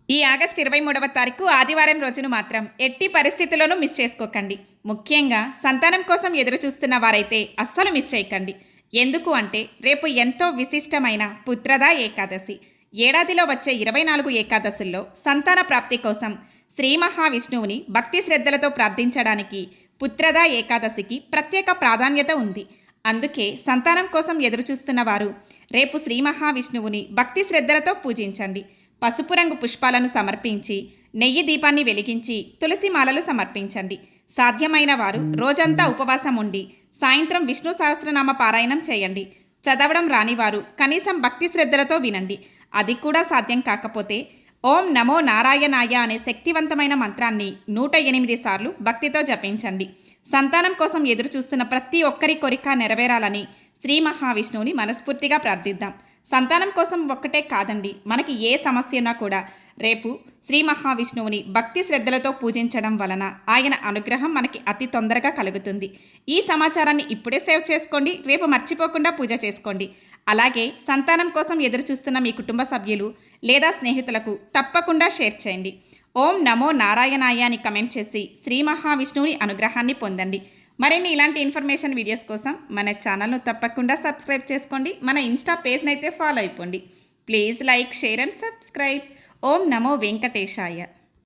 ఈ ఆగస్టు 23వ తారీఖు ఆదివారం రోజును మాత్రం ఎట్టి పరిస్థితుల్లోనూ మిస్ చేసుకోకండి. ముఖ్యంగా సంతానం కోసం ఎదురు చూస్తున్న వారైతే అస్సలు మిస్ చేయకండి. ఎందుకు అంటే రేపు ఎంతో విశిష్టమైన పుత్రదా ఏకాదశి. ఏడాదిలో వచ్చే 24 ఏకాదశుల్లో సంతాన ప్రాప్తి కోసం శ్రీ మహావిష్ణువుని భక్తి శ్రద్ధలతో ప్రార్థించడానికి పుత్రదా ఏకాదశికి ప్రత్యేక ప్రాధాన్యత ఉంది. అందుకే సంతానం కోసం ఎదురుచూస్తున్న వారు రేపు శ్రీ మహావిష్ణువుని భక్తి శ్రద్ధలతో పూజించండి. పసుపు రంగు పుష్పాలను సమర్పించి నెయ్యి దీపాన్ని వెలిగించి తులసి మాలలు సమర్పించండి. సాధ్యమైన వారు రోజంతా ఉపవాసం ఉండి సాయంత్రం విష్ణు సహస్రనామ పారాయణం చేయండి. చదవడం రానివారు కనీసం భక్తి శ్రద్ధలతో వినండి. అది కూడా సాధ్యం కాకపోతే ఓం నమో నారాయణాయ అనే శక్తివంతమైన మంత్రాన్ని 108 సార్లు భక్తితో జపించండి. సంతానం కోసం ఎదురు చూస్తున్న ప్రతి ఒక్కరి కోరిక నెరవేరాలని శ్రీ మహావిష్ణువుని మనస్ఫూర్తిగా ప్రార్థిద్దాం. సంతానం కోసం ఒక్కటే కాదండి, మనకి ఏ సమస్య ఉన్నా కూడా రేపు శ్రీ మహావిష్ణువుని భక్తి శ్రద్ధలతో పూజించడం వలన ఆయన అనుగ్రహం మనకి అతి తొందరగా కలుగుతుంది. ఈ సమాచారాన్ని ఇప్పుడే సేవ్ చేసుకోండి, రేపు మర్చిపోకుండా పూజ చేసుకోండి. అలాగే సంతానం కోసం ఎదురు చూస్తున్న మీ కుటుంబ సభ్యులు లేదా స్నేహితులకు తప్పకుండా షేర్ చేయండి. ఓం నమో నారాయణాయ అని కమెంట్ చేసి శ్రీ మహావిష్ణువుని అనుగ్రహాన్ని పొందండి. మరిన్ని ఇలాంటి ఇన్ఫర్మేషన్ వీడియోస్ కోసం మన ఛానల్ను తప్పకుండా సబ్స్క్రైబ్ చేసుకోండి. మన ఇన్స్టా పేజ్ని అయితే ఫాలో అయిపోండి. Please like, share and subscribe. ఓం నమో వెంకటేశాయ.